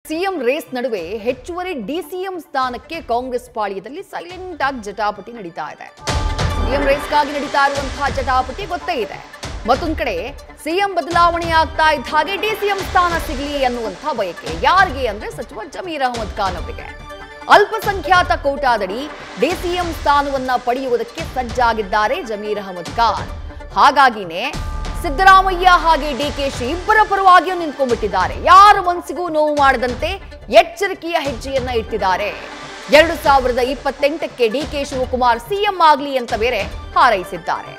CM race ನಡುವೆ ಹೆಚ್ಚುವರಿ DCM ಸ್ಥಾನಕ್ಕೆ ಕಾಂಗ್ರೆಸ್ ಪಾಳ್ಯದಲ್ಲಿ ಸೈಲೆಂಟ್ ಆಗಿ ಜಟಾಪಟಿ ನಡೀತಾ ಇದೆ. ಸಿಎಂ ರೇಸ್ಗಾಗಿ ನಡೀತಾ ಇರುವಂತಹ ಜಟಾಪಟಿ ಗೊತ್ತೇ ಇದೆ. ಮತ್ತೊಂದು ಕಡೆ ಸಿಎಂ ಬದಲಾವಣೆ ಆಗ್ತಾ ಇದ್ದ ಹಾಗೆ ಡಿಸಿಎಂ ಸ್ಥಾನ ಸಿಗಲಿ ಅನ್ನುವಂತಹ ಬಯಕೆ ಯಾರಿಗೆ ಅಂದ್ರೆ ಸಚಿವ ಜಮೀರ್ ಅಹಮದ್ ಖಾನ್ ಅವರಿಗೆ. ಅಲ್ಪಸಂಖ್ಯಾತ ಕೋಟಾದಡಿ ಡಿಸಿಎಂ ಸ್ಥಾನವನ್ನ ಪಡೆಯುವುದಕ್ಕೆ ಸಜ್ಜಾಗಿದ್ದಾರೆ ಜಮೀರ್ ಅಹಮದ್ ಖಾನ್. ಹಾಗಾಗಿನೇ ಸಿದ್ದರಾಮಯ್ಯ ಹಾಗೆ ಡಿಕೆಶಿ ಇಬ್ಬರ ಪರವಾಗಿಯೂ ನಿಂತ್ಕೊಂಡ್ಬಿಟ್ಟಿದ್ದಾರೆ. ಯಾರ ಮನಸ್ಸಿಗೂ ನೋವು ಮಾಡದಂತೆ ಎಚ್ಚರಿಕೆಯ ಹೆಜ್ಜೆಯನ್ನ ಇಟ್ಟಿದ್ದಾರೆ. 2028ಕ್ಕೆ ಡಿಕೆ ಶಿವಕುಮಾರ್ ಸಿಎಂ ಆಗಲಿ ಅಂತ ಬೇರೆ ಹಾರೈಸಿದ್ದಾರೆ.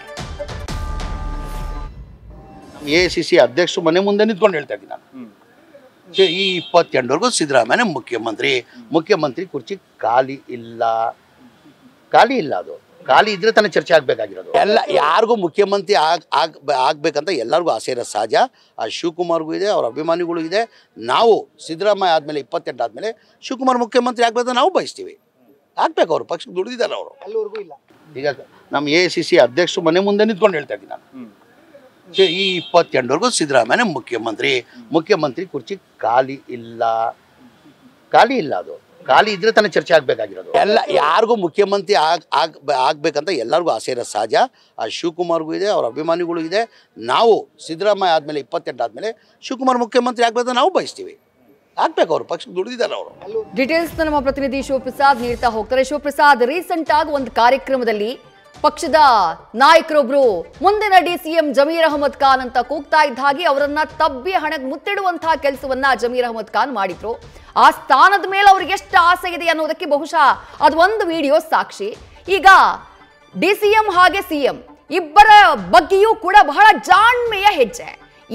ಎಐಸಿಸಿ ಅಧ್ಯಕ್ಷರು ಮನೆ ಮುಂದೆ ನಿಂತ್ಕೊಂಡು ಹೇಳ್ತಾ ಇದ್ದೀನಿ ನಾನು. ಈ 28ವರೆಗೂ ಸಿದ್ದರಾಮಯ್ಯ ಮುಖ್ಯಮಂತ್ರಿ ಕುರ್ಚಿ ಖಾಲಿ ಇಲ್ಲ. ಅದು ಖಾಲಿ ಇದ್ರೆ ತಾನೇ ಚರ್ಚೆ ಆಗ್ಬೇಕಾಗಿರೋದು. ಎಲ್ಲ ಯಾರಿಗೂ ಮುಖ್ಯಮಂತ್ರಿ ಆಗ್ಬೇಕಂತ ಎಲ್ಲರಿಗೂ ಆಸೆ ಇರೋ ಸಹಜ. ಆ ಶಿವಕುಮಾರ್ಗೂ ಇದೆ, ಅವ್ರ ಅಭಿಮಾನಿಗಳು ಇದೆ. ನಾವು ಸಿದ್ದರಾಮಯ್ಯ ಆದಮೇಲೆ 28 ಆದಮೇಲೆ ಶಿವಕುಮಾರ್ ಮುಖ್ಯಮಂತ್ರಿ ಆಗ್ಬೇಕಂತ ನಾವು ಬಯಸ್ತೀವಿ. ಆಗ್ಬೇಕು, ಅವರು ಪಕ್ಷಕ್ಕೆ ದುಡಿದಿದ್ದಾರೆ ಅವರು. ಅಲ್ಲಿವರೆಗೂ ಇಲ್ಲ. ಈಗ ನಮ್ಮ ಎಐಸಿಸಿ ಅಧ್ಯಕ್ಷರು ಮನೆ ಮುಂದೆ ನಿಂತ್ಕೊಂಡು ಹೇಳ್ತಾ ಇದ್ದೀನಿ ನಾನು. ಈ 28ವರೆಗೂ ಸಿದ್ದರಾಮಯ್ಯ ಮುಖ್ಯಮಂತ್ರಿ ಕುರ್ಚಿ ಖಾಲಿ ಇಲ್ಲ. ಅದು ಖಾಲಿ ಇದ್ರೆ ತಾನೇ ಚರ್ಚೆ ಆಗ್ಬೇಕಾಗಿರೋದು. ಎಲ್ಲ ಯಾರಿಗೂ ಮುಖ್ಯಮಂತ್ರಿ ಆಗ್ಬೇಕಂತ ಎಲ್ಲರಿಗೂ ಆಸೆ ಇರೋ ಸಹಜ. ಆ ಶಿವಕುಮಾರ್ಗೂ ಇದೆ, ಅವ್ರ ಅಭಿಮಾನಿಗಳು ಇದೆ. ನಾವು ಸಿದ್ದರಾಮಯ್ಯ ಆದಮೇಲೆ 28 ಆದಮೇಲೆ ಶಿವಕುಮಾರ್ ಮುಖ್ಯಮಂತ್ರಿ ಆಗ್ಬೇಕಂತ ನಾವು ಬಯಸ್ತೀವಿ. ಆಗ್ಬೇಕು, ಅವರು ಪಕ್ಷಕ್ಕೆ ದುಡಿದಿದ್ದಾರೆ ಅವರು. ಡೀಟೇಲ್ಸ್ ನಮ್ಮ ಪ್ರತಿನಿಧಿ ಶಿವಪ್ರಸಾದ್ ನೀಡ್ತಾ ಹೋಗ್ತಾರೆ. ಶಿವಪ್ರಸಾದ್, ರೀಸೆಂಟ್ ಆಗಿ ಒಂದು ಕಾರ್ಯಕ್ರಮದಲ್ಲಿ ಪಕ್ಷದ ನಾಯಕರೊಬ್ರು ಮುಂದಿನ ಡಿಸಿಎಂ ಜಮೀರ್ ಅಹಮದ್ ಖಾನ್ ಅಂತ ಕೂಗ್ತಾ ಇದ್ದ ಹಾಗೆ ಅವರನ್ನ ತಬ್ಬಿ ಹಣಕ್ಕೆ ಮುತ್ತಿಡುವಂತಹ ಕೆಲಸವನ್ನ ಜಮೀರ್ ಅಹಮದ್ ಖಾನ್ ಮಾಡಿದ್ರು. ಆ ಸ್ಥಾನದ ಮೇಲೆ ಅವ್ರಿಗೆ ಎಷ್ಟು ಆಸೆ ಇದೆ ಅನ್ನೋದಕ್ಕೆ ಬಹುಶಃ ಅದು ಒಂದು ವಿಡಿಯೋ ಸಾಕ್ಷಿ. ಈಗ ಡಿಸಿಎಂ ಹಾಗೆ ಸಿಎಂ ಇಬ್ಬರ ಬಗ್ಗೆಯೂ ಕೂಡ ಬಹಳ ಜಾಣ್ಮೆಯ ಹೆಜ್ಜೆ.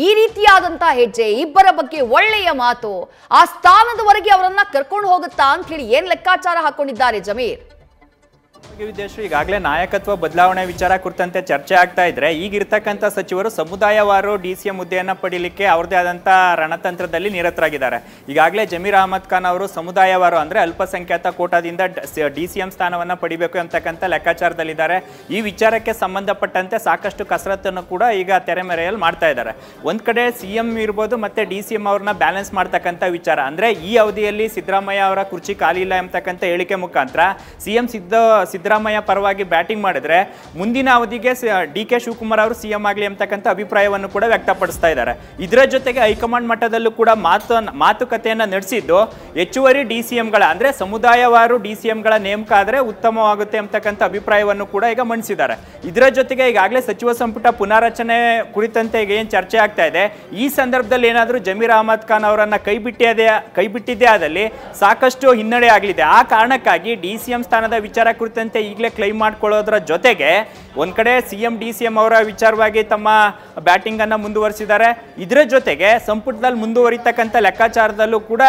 ಈ ರೀತಿಯಾದಂತಹ ಹೆಜ್ಜೆ, ಇಬ್ಬರ ಬಗ್ಗೆ ಒಳ್ಳೆಯ ಮಾತು, ಆ ಸ್ಥಾನದವರೆಗೆ ಅವರನ್ನ ಕರ್ಕೊಂಡು ಹೋಗುತ್ತಾ ಅಂತ ಹೇಳಿ ಏನ್ ಲೆಕ್ಕಾಚಾರ ಹಾಕೊಂಡಿದ್ದಾರೆ ಜಮೀರ್? ವಿದೇಶರು ಈಗಾಗಲೇ ನಾಯಕತ್ವ ಬದಲಾವಣೆ ವಿಚಾರ ಕುರಿತಂತೆ ಚರ್ಚೆ ಆಗ್ತಾ ಇದ್ರೆ, ಈಗಿರ್ತಕ್ಕಂಥ ಸಚಿವರು ಸಮುದಾಯವಾರು ಡಿಸಿಎಂ ಹುದ್ದೆಯನ್ನ ಪಡೀಲಿಕ್ಕೆ ಅವ್ರದೇ ಆದಂಥ ರಣತಂತ್ರದಲ್ಲಿ ನಿರತರಾಗಿದ್ದಾರೆ. ಈಗಾಗಲೇ ಜಮೀರ್ ಅಹಮದ್ ಖಾನ್ ಅವರು ಸಮುದಾಯವಾರು ಅಂದ್ರೆ ಅಲ್ಪಸಂಖ್ಯಾತ ಕೋಟಾದಿಂದ ಡಿಸಿಎಂ ಸ್ಥಾನವನ್ನ ಪಡಿಬೇಕು ಅಂತಕ್ಕಂಥ ಲೆಕ್ಕಾಚಾರದಲ್ಲಿದ್ದಾರೆ. ಈ ವಿಚಾರಕ್ಕೆ ಸಂಬಂಧಪಟ್ಟಂತೆ ಸಾಕಷ್ಟು ಕಸರತ್ತನ್ನು ಕೂಡ ಈಗ ತೆರೆಮರೆಯಲ್ಲಿ ಮಾಡ್ತಾ ಇದ್ದಾರೆ. ಒಂದ್ ಕಡೆ ಸಿಎಂ ಇರ್ಬೋದು ಮತ್ತೆ ಡಿಸಿಎಂ ಅವ್ರನ್ನ ಬ್ಯಾಲೆನ್ಸ್ ಮಾಡ್ತಕ್ಕಂಥ ವಿಚಾರ ಅಂದ್ರೆ, ಈ ಅವಧಿಯಲ್ಲಿ ಸಿದ್ದರಾಮಯ್ಯ ಅವರ ಕುರ್ಚಿ ಖಾಲಿ ಇಲ್ಲ ಎಂಬತಕ್ಕಂಥ ಹೇಳಿಕೆ ಮುಖಾಂತರ ಸಿಎಂ ಸಿದ್ದರಾಮಯ್ಯ ಪರವಾಗಿ ಬ್ಯಾಟಿಂಗ್ ಮಾಡಿದ್ರೆ ಮುಂದಿನ ಅವಧಿಗೆ ಡಿಕೆ ಶಿವಕುಮಾರ್ ಅವರು ಸಿಎಂ ಆಗಲಿ ಅಂತಕ್ಕಂಥ ಅಭಿಪ್ರಾಯವನ್ನು ಕೂಡ ವ್ಯಕ್ತಪಡಿಸ್ತಾ ಇದ್ದಾರೆ. ಇದರ ಜೊತೆಗೆ ಹೈಕಮಾಂಡ್ ಮಟ್ಟದಲ್ಲೂ ಕೂಡ ಮಾತುಕತೆಯನ್ನ ನಡೆಸಿದ್ದು ಹೆಚ್ಚುವರಿ ಡಿಸಿಎಂಗಳ ಅಂದ್ರೆ ಸಮುದಾಯವಾರು ಡಿಸಿಎಂಗಳ ನೇಮಕ ಆದ್ರೆ ಉತ್ತಮವಾಗುತ್ತೆ ಅಂತಕ್ಕಂಥ ಅಭಿಪ್ರಾಯವನ್ನು ಕೂಡ ಈಗ ಮಂಡಿಸಿದ್ದಾರೆ. ಇದರ ಜೊತೆಗೆ ಈಗಾಗಲೇ ಸಚಿವ ಸಂಪುಟ ಪುನಾರಚನೆ ಕುರಿತಂತೆ ಈಗ ಏನು ಚರ್ಚೆ ಆಗ್ತಾ ಇದೆ, ಈ ಸಂದರ್ಭದಲ್ಲಿ ಏನಾದರೂ ಜಮೀರ್ ಅಹಮದ್ ಖಾನ್ ಅವರನ್ನ ಕೈಬಿಟ್ಟಿದ್ದೇ ಆದಲ್ಲಿ ಸಾಕಷ್ಟು ಹಿನ್ನಡೆ ಆಗಲಿದೆ. ಆ ಕಾರಣಕ್ಕಾಗಿ ಡಿಸಿಎಂ ಸ್ಥಾನದ ವಿಚಾರ ಕುರಿತಂತೆ ಈಗಲೇ ಕ್ಲೈಮ್ ಮಾಡ್ಕೊಳ್ಳೋದ್ರ ಜೊತೆಗೆ ಒಂದ್ ಕಡೆ ಸಿಎಂ ಡಿಸಿಎಂ ಅವರ ವಿಚಾರವಾಗಿ ತಮ್ಮ ಬ್ಯಾಟಿಂಗ್ ಅನ್ನ ಮುಂದುವರಿಸಿದ್ದಾರೆ. ಇದರ ಜೊತೆಗೆ ಸಂಪುಟದಲ್ಲಿ ಮುಂದುವರಿತಕ್ಕಂಥ ಲೆಕ್ಕಾಚಾರದಲ್ಲೂ ಕೂಡ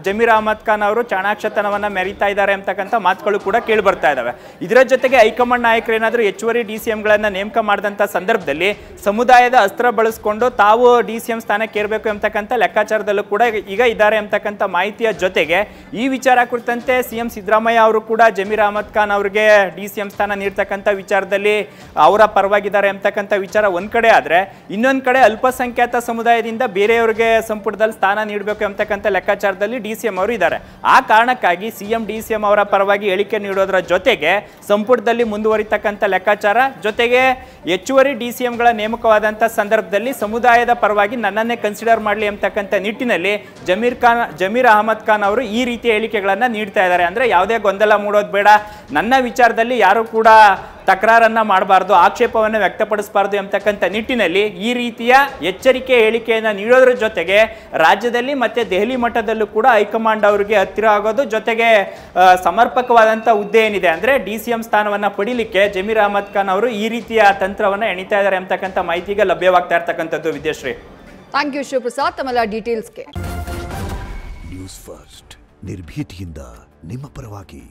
ಜಮೀರ್ ಅಹಮದ್ ಖಾನ್ ಅವರು ಚಾಣಾಕ್ಷತನವನ್ನ ಮೆರೀತಾ ಇದ್ದಾರೆ ಅಂತಕ್ಕಂಥ ಮಾತುಗಳು ಕೂಡ ಕೇಳಿ ಬರ್ತಾ ಇದಾವೆ. ಇದರ ಜೊತೆಗೆ ಹೈಕಮಾಂಡ್ ನಾಯಕರು ಏನಾದರೂ ಹೆಚ್ಚುವರಿ ಡಿಸಿಎಂಗಳನ್ನ ನೇಮಕ ಮಾಡಿದಂಥ ಸಂದರ್ಭದಲ್ಲಿ ಸಮುದಾಯದ ಅಸ್ತ್ರ ಬಳಸಿಕೊಂಡು ತಾವು ಡಿಸಿಎಂ ಸ್ಥಾನಕ್ಕೆ ಏರಬೇಕು ಅಂತಕ್ಕಂಥ ಲೆಕ್ಕಾಚಾರದಲ್ಲೂ ಕೂಡ ಈಗ ಇದ್ದಾರೆ ಅಂತಕ್ಕಂಥ ಮಾಹಿತಿಯ ಜೊತೆಗೆ ಈ ವಿಚಾರ ಕುರಿತಂತೆ ಸಿಎಂ ಸಿದ್ದರಾಮಯ್ಯ ಅವರು ಕೂಡ ಜಮೀರ್ ಅಹಮದ್ ಖಾನ್ ಅವರಿಗೆ ಡಿಸಿಎಂ ಸ್ಥಾನ ನೀಡ್ತಕ್ಕಂಥ ವಿಚಾರದಲ್ಲಿ ಅವರ ಪರವಾಗಿದ್ದಾರೆ ಅಂತಕ್ಕಂಥ ವಿಚಾರ ಒಂದ್ ಕಡೆ ಆದ್ರೆ, ಇನ್ನೊಂದ್ ಕಡೆ ಅಲ್ಪಸಂಖ್ಯಾತ ಸಮುದಾಯದಿಂದ ಬೇರೆಯವರಿಗೆ ಸಂಪುಟದಲ್ಲಿ ಸ್ಥಾನ ನೀಡಬೇಕು ಅಂತಕ್ಕಂಥ ಲೆಕ್ಕಾಚಾರದಲ್ಲಿ ಡಿಸಿಎಂ ಅವರು ಇದ್ದಾರೆ. ಆ ಕಾರಣಕ್ಕಾಗಿ ಸಿಎಂ ಡಿಸಿಎಂ ಅವರ ಪರವಾಗಿ ಹೇಳಿಕೆ ನೀಡೋದ್ರ ಜೊತೆಗೆ ಸಂಪುಟದಲ್ಲಿ ಮುಂದುವರಿತಕ್ಕಂಥ ಲೆಕ್ಕಾಚಾರ ಜೊತೆಗೆ ಹೆಚ್ಚುವರಿ ಡಿಸಿಎಂಗಳ ನೇಮಕವಾದಂಥ ಸಂದರ್ಭದಲ್ಲಿ ಸಮುದಾಯದ ಪರವಾಗಿ ನನ್ನನ್ನೇ ಕನ್ಸಿಡರ್ ಮಾಡಲಿ ಅಂತಕ್ಕಂಥ ನಿಟ್ಟಿನಲ್ಲಿ ಜಮೀರ್ ಅಹಮದ್ ಖಾನ್ ಅವರು ಈ ರೀತಿಯ ಹೇಳಿಕೆಗಳನ್ನ ನೀಡ್ತಾ ಇದ್ದಾರೆ. ಅಂದ್ರೆ ಯಾವುದೇ ಗೊಂದಲ ಮೂಡೋದು ಬೇಡ, ನನ್ನ ವಿಚಾರದಲ್ಲಿ ಯಾರು ಕೂಡ ತಕರಾರನ್ನ ಮಾಡಬಾರ್ದು, ಆಕ್ಷೇಪವನ್ನು ವ್ಯಕ್ತಪಡಿಸಬಾರ್ದು ಎಂಬತಕ್ಕಂಥ ನಿಟ್ಟಿನಲ್ಲಿ ಈ ರೀತಿಯ ಎಚ್ಚರಿಕೆ ಹೇಳಿಕೆಯನ್ನು ನೀಡೋದ್ರ ಜೊತೆಗೆ ರಾಜ್ಯದಲ್ಲಿ ಮತ್ತೆ ದೆಹಲಿ ಮಟ್ಟದಲ್ಲೂ ಕೂಡ ಹೈಕಮಾಂಡ್ ಅವರಿಗೆ ಹತ್ತಿರ ಆಗೋದು, ಜೊತೆಗೆ ಸಮರ್ಪಕವಾದಂಥ ಹುದ್ದೆ ಏನಿದೆ ಅಂದ್ರೆ ಡಿಸಿಎಂ ಸ್ಥಾನವನ್ನ ಪಡಿಲಿಕ್ಕೆ ಜಮೀರ್ ಅಹಮದ್ ಖಾನ್ ಅವರು ಈ ರೀತಿಯ ತಂತ್ರವನ್ನ ಎಣಿತಾ ಇದ್ದಾರೆ ಎಂಬತಕ್ಕಂಥ ಮಾಹಿತಿಗೆ ಲಭ್ಯವಾಗ್ತಾ ಇರ್ತಕ್ಕಂಥದ್ದು. ವಿದ್ಯಾಶ್ರೀ, ಥ್ಯಾಂಕ್ ಯು ಶಿವಪ್ರಸಾದ್ ತಮ್ಮೆಲ್ಲ ಡೀಟೇಲ್ಸ್ಗೆ. ನ್ಯೂಸ್ ಫಸ್ಟ್ ನಿರ್ಭೀತಿಯಿಂದ ನಿಮ್ಮ ಪರವಾಗಿ.